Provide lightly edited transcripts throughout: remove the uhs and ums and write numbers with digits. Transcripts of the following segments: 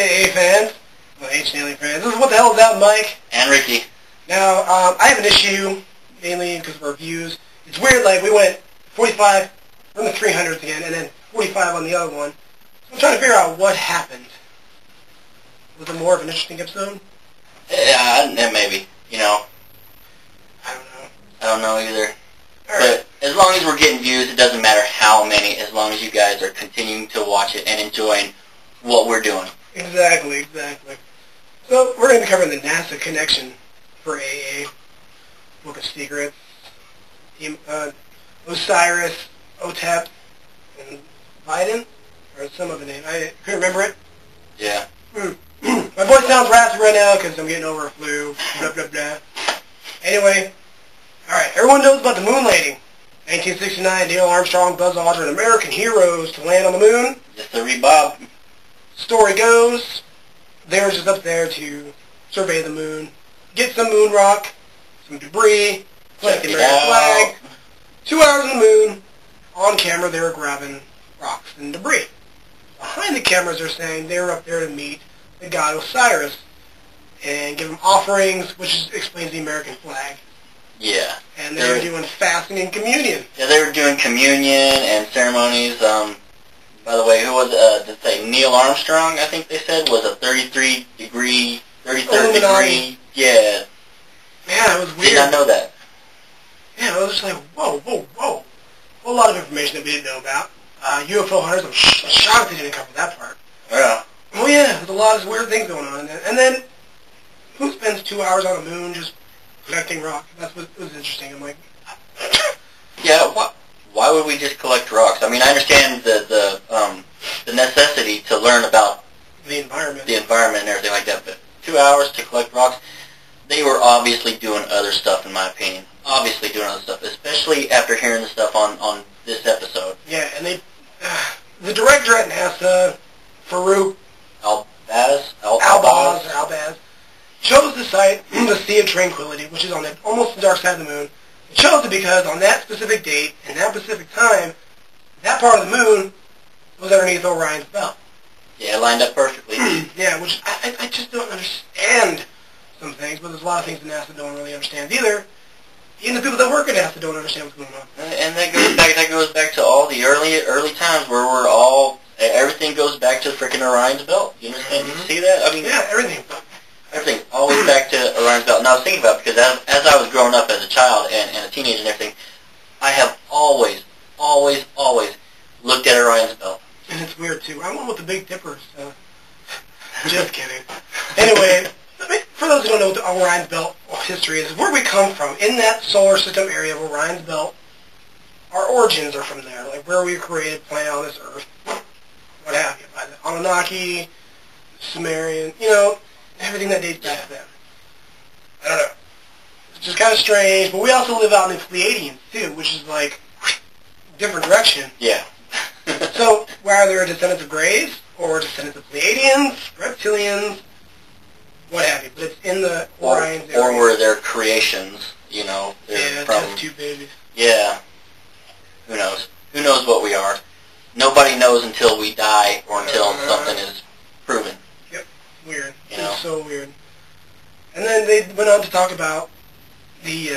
AA fans? Well, Ancient Alien fans. This is What the Hell Is That, Mike? And Ricky. Now, I have an issue, mainly because of our views. It's weird, like, we went 45 from the 300s again, and then 45 on the other one. So I'm trying to figure out what happened. Was it more of an interesting episode? Yeah, maybe. You know. I don't know. I don't know either. Alright. But as long as we're getting views, it doesn't matter how many, as long as you guys are continuing to watch it and enjoying what we're doing. Exactly. So, we're going to be covering the NASA connection for AA, Book of Secrets, Osiris, Otep, and Biden, or some other name. I couldn't remember it. Yeah. My voice sounds raspy right now because I'm getting over a flu. Blah, blah, blah. Anyway, alright, everyone knows about the moon landing. 1969, Neil Armstrong, Buzz Aldrin, American heroes to land on the moon. Yes, sir, Bob. Story goes, they were just up there to survey the moon, get some moon rock, some debris, plant the American flag. 2 hours on the moon, on camera they were grabbing rocks and debris. Behind the cameras they're saying they were up there to meet the god Osiris and give him offerings, which explains the American flag. Yeah. And they were doing fasting and communion. Yeah, they were doing communion and ceremonies. By the way, who was did they say Neil Armstrong? I think they said was a 33rd degree. Yeah. Yeah, it was weird. Did not know that. Yeah, I was just like, whoa. A whole lot of information that we didn't know about. UFO hunters, I'm shocked they didn't cover that part. Yeah. Oh yeah, there's a lot of weird things going on. And then, who spends 2 hours on the moon just collecting rock? That's what was interesting. I'm like... Yeah, why would we just collect rocks? I mean, I understand the necessity to learn about the environment and everything like that, but 2 hours to collect rocks, they were obviously doing other stuff, in my opinion. Obviously doing other stuff, especially after hearing the stuff on this episode. Yeah, and they... the director at NASA, Farouk Albaz, chose the site, the Sea of Tranquility, which is on almost the dark side of the moon. It chose it because on that specific date, and that specific time, that part of the moon was underneath Orion's belt. Yeah, it lined up perfectly. Yeah, which I just don't understand some things, but there's a lot of things that NASA don't really understand either. Even the people that work at NASA don't understand what's going on. And that goes back to all the early times where everything goes back to freaking Orion's belt. You understand? Mm-hmm. You see that? I mean, yeah, everything. Everything always back to Orion's belt. And I was thinking about it because as I was growing up as a child and a teenager and everything, I have always looked at Orion's belt. And it's weird too. I went with the Big Dipper. So. Just kidding. Anyway, for those who don't know what the Orion's belt history is, where we come from in that solar system area of Orion's belt, our origins are from there. Like where we were created, planet on this Earth, what have you, by the Anunnaki, Sumerian, everything that dates back to them. I don't know. It's just kind of strange, but we also live out in the Pleiadians, too, which is like, different direction. Yeah. So, whether descendants of Greys, or descendants of Pleiadians, reptilians, what have you, but it's in the Orion's area. Or were their creations, they're from... test tube babies. Yeah. Who knows? Who knows what we are? Nobody knows until we die, or until something is proven. Weird. It's so weird. And then they went on to talk about the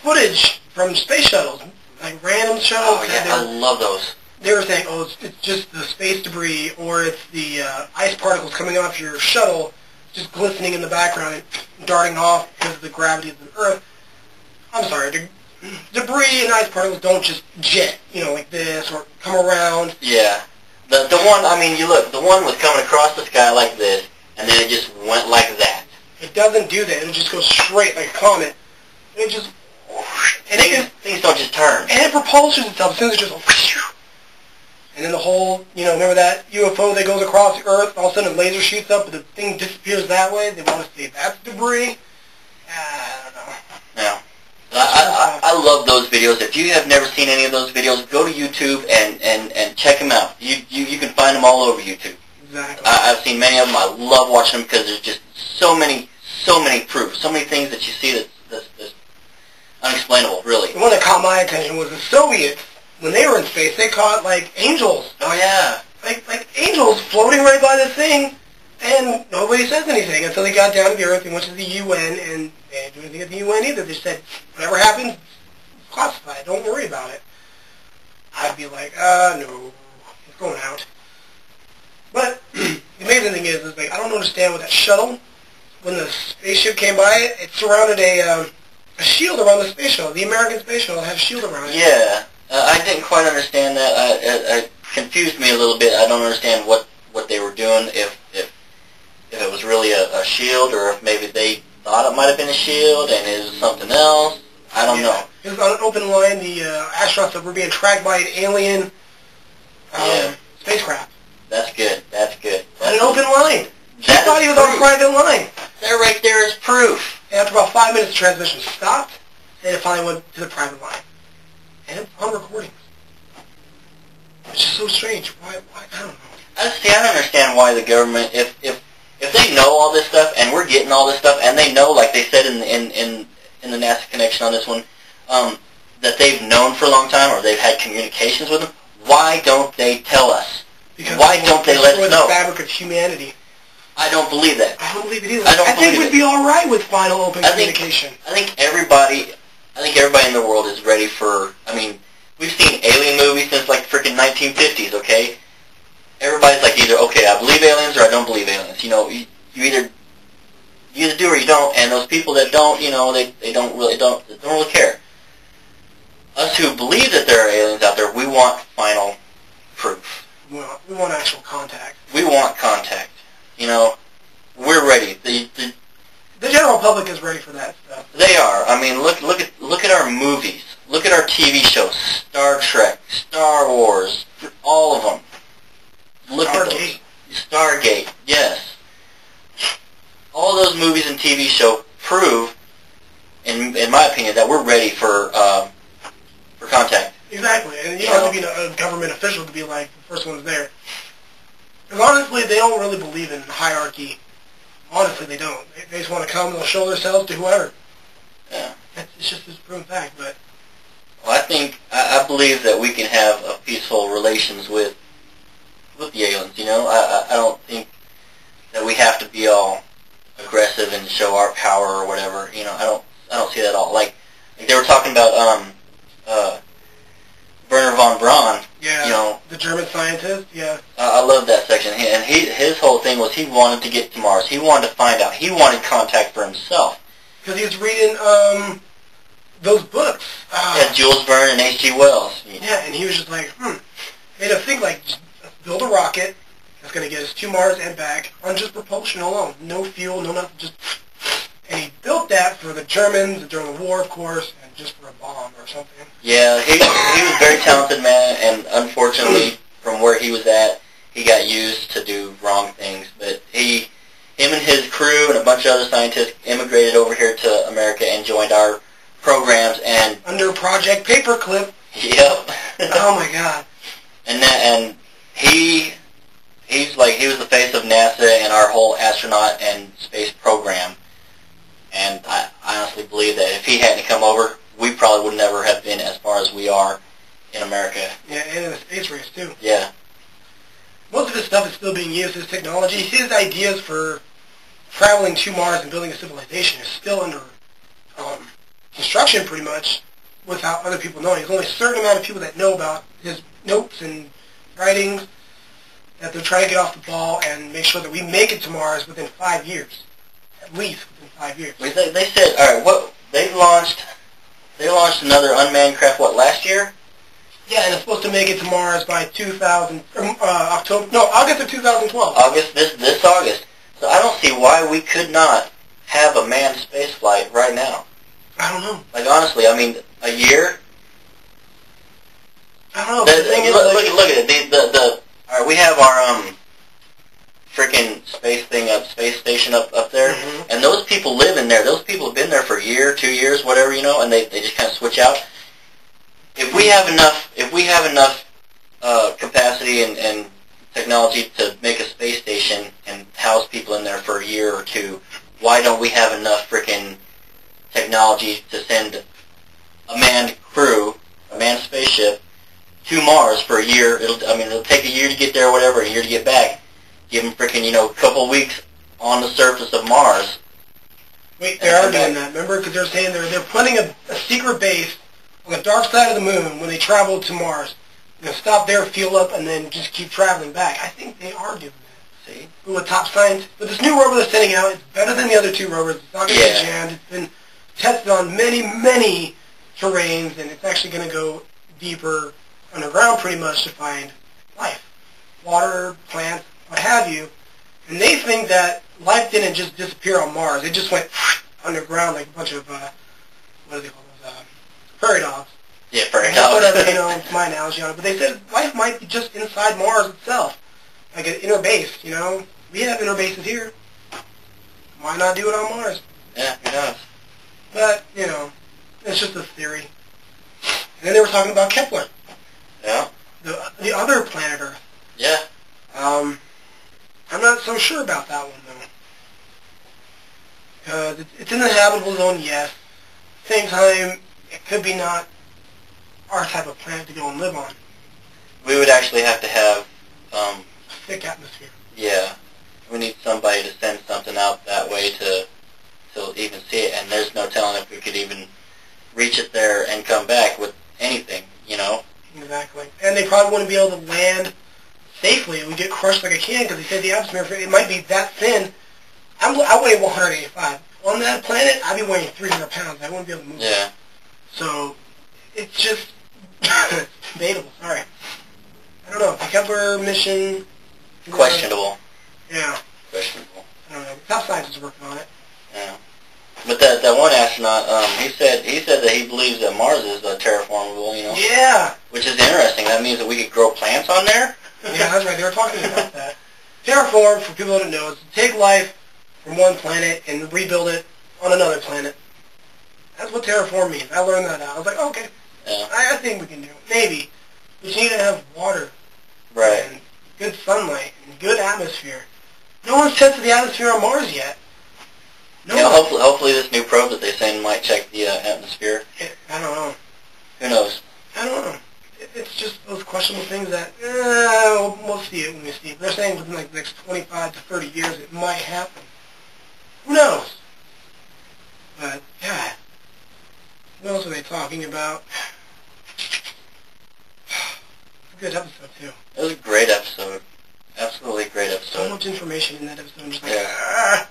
footage from space shuttles, like random shuttles. Oh yeah, I love those. They were saying, it's just the space debris, or it's the ice particles coming off your shuttle, just glistening in the background and darting off because of the gravity of the Earth. I'm sorry, debris and ice particles don't just jet, like this, or come around. Yeah. The one, the one was coming across the sky like this, and then it just went like that. It doesn't do that. It just goes straight like a comet. It just... Things don't just turn. And it propulsions itself. As soon as it just... And then the whole, remember that UFO that goes across the Earth, all of a sudden a laser shoots up, but the thing disappears that way? They want to say that's debris? I don't know. Yeah. I love those videos. If you have never seen any of those videos, go to YouTube and check them out. You can find them all over YouTube. Exactly. I've seen many of them. I love watching them because there's just so many proofs, so many things that you see that's unexplainable, really. The one that caught my attention was the Soviets. When they were in space, they caught, angels. Oh, yeah. Like angels floating right by this thing. And nobody says anything until they got down to the earth and went to the UN, and they didn't do anything at the UN either. They said, whatever happens, classified. Don't worry about it. I'd be like, no, it's going out. But the amazing thing is like, I don't understand with that shuttle. When the spaceship came by, it surrounded a shield around the space shuttle. The American space shuttle had a shield around it. Yeah, I didn't quite understand that. It confused me a little bit. I don't understand what they were doing, if it was really a shield, or if maybe they thought it might have been a shield and it was something else. I don't know. It was on an open line. The astronauts that were being tracked by an alien spacecraft. That's good. That's good. On an open line. He That thought he was on a private line. That right there is proof. And after about 5 minutes, the transmission stopped, and it finally went to the private line. And it's on recordings. It's just so strange. Why? I don't know. I don't understand why the government, if they know all this stuff, and we're getting all this stuff, and they know, like they said in the NASA connection on this one, that they've known for a long time, or they've had communications with them, why don't they tell us? Because why don't they let us know? The fabric of humanity. I don't believe that. I don't believe it either. I think we'd be all right with final open communication. I think everybody in the world is ready for. I mean, we've seen alien movies since like freaking 1950s. Okay, everybody's like either okay, I believe aliens, or I don't believe aliens. You know, you either do or you don't. And those people that don't, you know, they don't really care. Us who believe that there are aliens out there, we want final proof. We want actual contact. We want contact. You know, we're ready. The general public is ready for that stuff. They are. I mean, look at our movies. Look at our TV shows. Star Trek, Star Wars, all of them. Look at those. Stargate, yes. All those movies and TV shows prove, in my opinion, that we're ready for contact. Exactly, and you don't have to be a government official to be like the first one's there. Because honestly, they don't really believe in hierarchy. Honestly, they don't. They just want to come and they'll show themselves to whoever. Yeah. It's just this proven fact, but... Well, I believe that we can have a peaceful relations with the aliens, you know? I don't think that we have to be all aggressive and show our power or whatever, you know? I don't see that at all. Like they were talking about, Werner von Braun. Yeah, you know, the German scientist, yeah. I love that section. And his whole thing was he wanted to get to Mars. He wanted to find out. He wanted contact for himself. Because he was reading those books. Yeah, Jules Verne and H.G. Wells. Yeah, and he was just like, made him think like, build a rocket that's going to get us to Mars and back on just propulsion alone. No fuel, no nothing, just... And he built that for the Germans during the war, of course, and just for a bomb or something. Yeah, he was a very talented man, and unfortunately, from where he was at, he got used to do wrong things. But him and his crew and a bunch of other scientists immigrated over here to America and joined our programs. And under Project Paperclip. Yep. Oh my God. And he was the face of NASA and our whole astronaut and space program. And I honestly believe that if he hadn't come over, we probably would never have been as far as we are in America. Yeah, and in the space race, too. Yeah. Most of his stuff is still being used, his technology. His ideas for traveling to Mars and building a civilization is still under construction, pretty much, without other people knowing. There's only a certain amount of people that know about his notes and writings, that they're trying to get off the ball and make sure that we make it to Mars within 5 years. At least within 5 years. They said, all right, what they launched another unmanned craft. What, last year? Yeah, and it's supposed to make it to Mars by August of 2012. This August. So I don't see why we could not have a manned space flight right now. I don't know. Like honestly, I mean, a year. I don't know. Look at it. All right, we have our freaking space station up there, and those people live in there. Those people have been there for a year, 2 years, whatever, you know, and they just kind of switch out. If we have enough capacity and technology to make a space station and house people in there for a year or two, why don't we have enough freaking technology to send a manned crew, a manned spaceship, to Mars for a year? It'll take a year to get there, or whatever, a year to get back. give them freaking, a couple weeks on the surface of Mars. Wait, they are doing that, remember? Because they're saying they're planning a secret base on the dark side of the moon when they travel to Mars. They're going to stop there, fuel up, and then just keep traveling back. I think they are doing that. See? With top science. But this new rover they're sending out, it's better than the other two rovers. It's not going to be jammed. It's been tested on many, many terrains, and it's actually going to go deeper underground pretty much to find life. Water, plants, what have you. And they think that life didn't just disappear on Mars. It just went underground like a bunch of, what do they call those, prairie dogs. Yeah, prairie dogs. Whatever, it's my analogy on it. But they said life might be just inside Mars itself, like an inner base, We have inner bases here. Why not do it on Mars? Yeah, who knows? But, it's just a theory. And then they were talking about Kepler. Yeah. The other planet Earth. Yeah. I'm not so sure about that one, though. It's in the habitable zone, yes. Same time, it could be not our type of planet to go and live on. We would actually have to have... a thick atmosphere. Yeah. We need somebody to send something out that way to even see it, and there's no telling if we could even reach it there and come back with anything, Exactly. And they probably wouldn't be able to land safely. It would get crushed like a can because they said the atmosphere, it might be that thin. I weigh 185. On that planet, I'd be weighing 300 pounds. I wouldn't be able to move. Yeah. So, it's just debatable. Sorry. I don't know. The Kepler mission... Questionable. Yeah. Questionable. I don't know. Top science is working on it. Yeah. But that one astronaut, he said that he believes that Mars is terraformable, Yeah. Which is interesting. That means that we could grow plants on there? Yeah, that's right. They were talking about that. Terraform, for people that don't know, is to take life from one planet and rebuild it on another planet. That's what terraform means. I learned that out. I was like, okay. Yeah. I think we can do it. Maybe. We just need to have water. Right. And good sunlight and good atmosphere. No one's tested the atmosphere on Mars yet. No one. Hopefully this new probe that they send might check the atmosphere. I don't know. Who knows? I don't know. It's just those questionable things that, we'll see it when we see it. They're saying within like the next 25 to 30 years it might happen. Who knows? But, God. What else are they talking about? It's a good episode, too. It was a great episode. Absolutely great episode. So much information in that episode. I'm just like,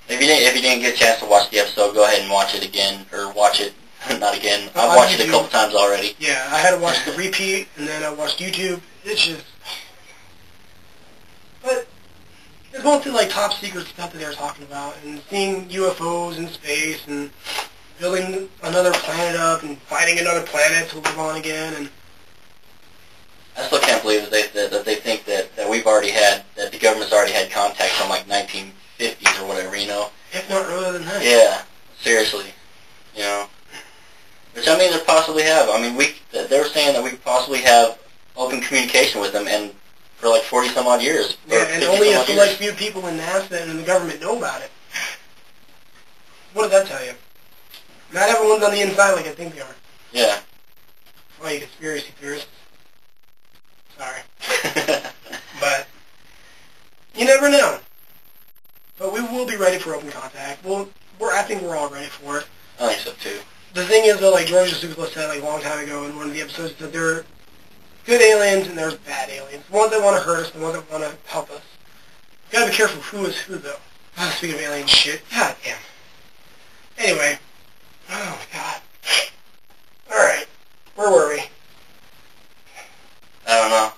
If you didn't get a chance to watch the episode, go ahead and watch it again, or watch it, not again. I've watched it a couple times already. Yeah, I had to watch the repeat, and then I watched YouTube. It's just... But it's going through like top secret stuff that they were talking about, and seeing UFOs in space, and building another planet up, and fighting another planet to live on again, and... I still can't believe that they think that we've already had, that the government's already had contact from like 1950s or whatever, If not earlier than that. Yeah, seriously, Which I mean, they possibly have. I mean, they were saying that we possibly have open communication with them, and for like 40 some odd years. Yeah, and only a select few people in NASA and in the government know about it. What does that tell you? Not everyone's on the inside like I think they are. Yeah. Well, you conspiracy theorists. Sorry. But you never know. But we will be ready for open contact. I think we're all ready for it. I think so too. The thing is, though, like George Zukla said like a long time ago in one of the episodes, that there are good aliens and there's bad aliens. The ones that want to hurt us, the ones that want to help us. You gotta be careful who is who, though. Speaking of alien shit, god damn. Anyway, oh my god. All right, where were we? I don't know.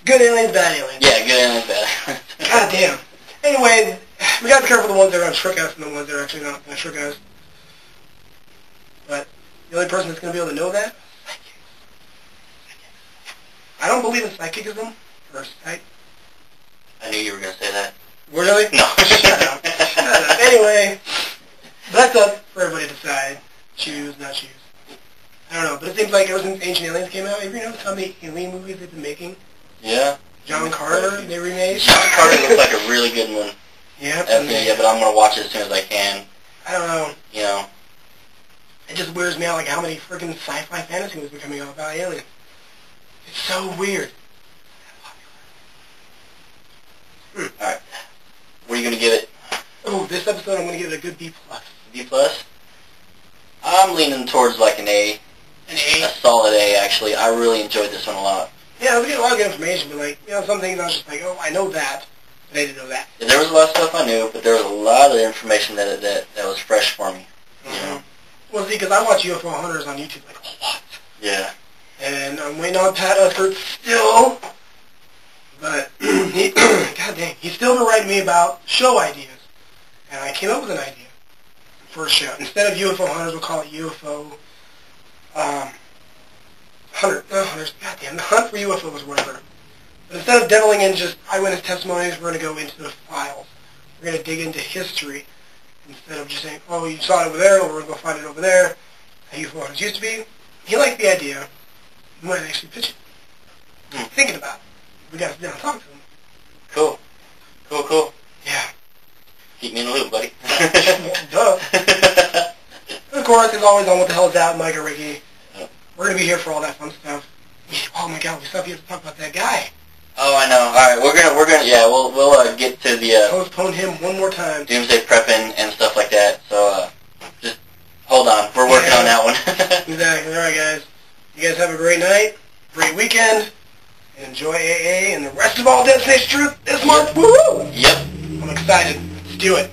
Good aliens, bad aliens. Yeah, good aliens, bad. God damn. Anyway, we gotta be careful the ones that are going to trick us and the ones that are actually not going to trick us. But the only person that's going to be able to know that? Psychics. I don't believe in psychicism, first, right? I knew you were going to say that. Really? No. Shut up. Shut up. Anyway, that's up for everybody to decide. Choose, not choose. I don't know, but it seems like ever since Ancient Aliens came out, have you noticed how many alien movies they've been making? Yeah. John Carter, they remade. John Carter looks like a really good one. Yep. Yeah, but I'm going to watch it as soon as I can. I don't know. It just weirds me out like how many freaking sci-fi fantasy movies are coming out about aliens. It's so weird. episode, I'm going to give it a good B+. B+? I'm leaning towards like an A. An A? A solid A, actually. I really enjoyed this one a lot. Yeah, I was getting a lot of good information, but like, you know, some things I was just like, oh, I know that, but I didn't know that. Yeah, there was a lot of stuff I knew, but there was a lot of information that was fresh for me. You know? Well, see, because I watch UFO hunters on YouTube like a lot. Yeah. And I'm waiting on Pat Uskert still, but he, God dang, he's still been writing me about show ideas. And I came up with an idea for a show. Instead of UFO hunters, we'll call it UFO hunters. Goddamn, the hunt for UFOs, whatever. But instead of deviling in just eyewitness testimonies, we're going to go into the files. We're going to dig into history instead of just saying, oh, you saw it over there, or we're going to go find it over there. How UFO hunters used to be. He liked the idea. We might actually pitch it. Thinking about it. We got to sit down and talk to him. Cool. Cool, cool. Yeah. Keep me in the loop, buddy. Duh. Of course, as always, on What the Hell Is That, Mike and Ricky. We're going to be here for all that fun stuff. Oh my God, we still have to talk about that guy. Oh, I know. All right, we're gonna, yeah, we'll get to the Postpone him one more time. doomsday prepping and stuff like that. So just hold on, we're working on that one. Exactly. All right, guys. You guys have a great night, great weekend, and enjoy AA and the rest of All Destination Truth this month. Woo! Yep. I'm excited. Let's do it.